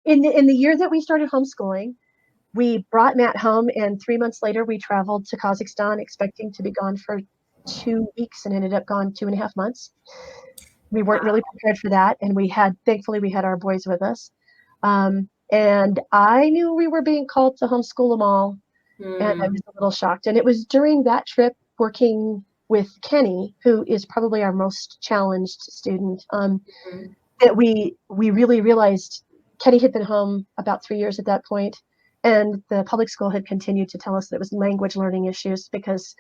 in the year that we started homeschooling, we brought Matt home, and 3 months later, we traveled to Kazakhstan expecting to be gone for 2 weeks and ended up gone 2.5 months. We weren't really prepared for that, and thankfully, we had our boys with us. And I knew we were being called to homeschool them all, and I was a little shocked. And it was during that trip working with Kenny, who is probably our most challenged student, that we really realized Kenny had been home about 3 years at that point, and the public school had continued to tell us that it was language learning issues because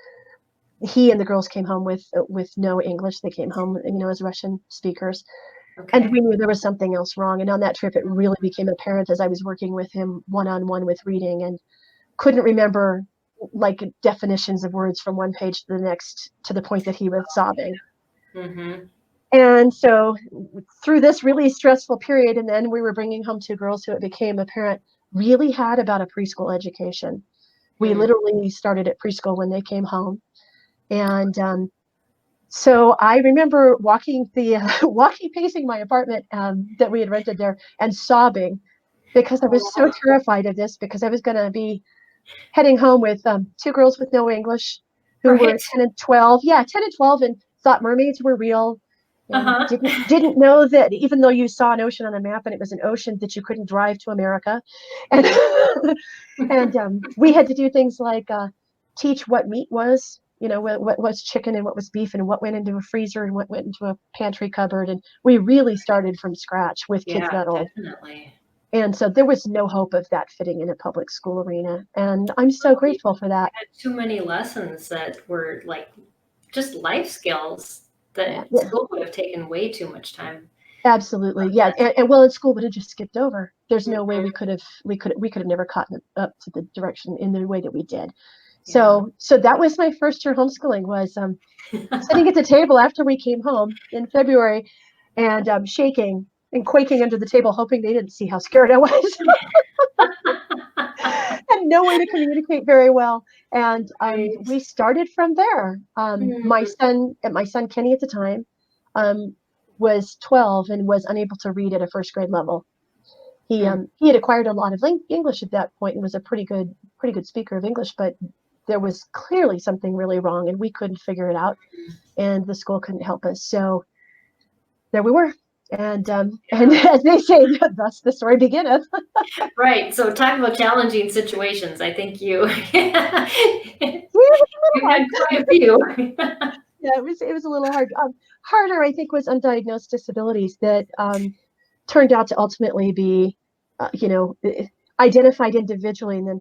he and the girls came home with no English. They came home, as Russian speakers. And we knew there was something else wrong. And on that trip, it really became apparent as I was working with him one-on-one with reading and couldn't remember like definitions of words from one page to the next to the point that he was sobbing. And so through this really stressful period, and then we were bringing home 2 girls who it became apparent really had about a preschool education. We literally started at preschool when they came home. And so I remember pacing my apartment that we had rented there and sobbing because I was so terrified of this, because I was going to be heading home with 2 girls with no English who were 10 and 12. Yeah, 10 and 12, and thought mermaids were real. And didn't know that even though you saw an ocean on a map and it was an ocean, that you couldn't drive to America. And and we had to do things like teach what meat was, what was chicken and what was beef and what went into a freezer and what went into a pantry cupboard. And we really started from scratch with kids that old. Definitely. And so there was no hope of that fitting in a public school arena. And I'm so grateful for that. We had too many lessons that were like just life skills that Yeah. school would have taken way too much time. Absolutely. Yeah. And well, in school would have just skipped over. There's no way we could have never caught up to the direction in the way that we did. So that was my first year homeschooling, was sitting at the table after we came home in February and shaking and quaking under the table, hoping they didn't see how scared I was. And no way to communicate very well. And we started from there. My son Kenny at the time was 12 and was unable to read at a first grade level. He had acquired a lot of English at that point and was a pretty good speaker of English, but there was clearly something really wrong and we couldn't figure it out, and the school couldn't help us. So there we were. And as they say, thus the story beginneth. Right. So talk about challenging situations. I think you had quite a few. Yeah, it was a little hard. Harder, I think, was undiagnosed disabilities that turned out to ultimately be, identified individually and then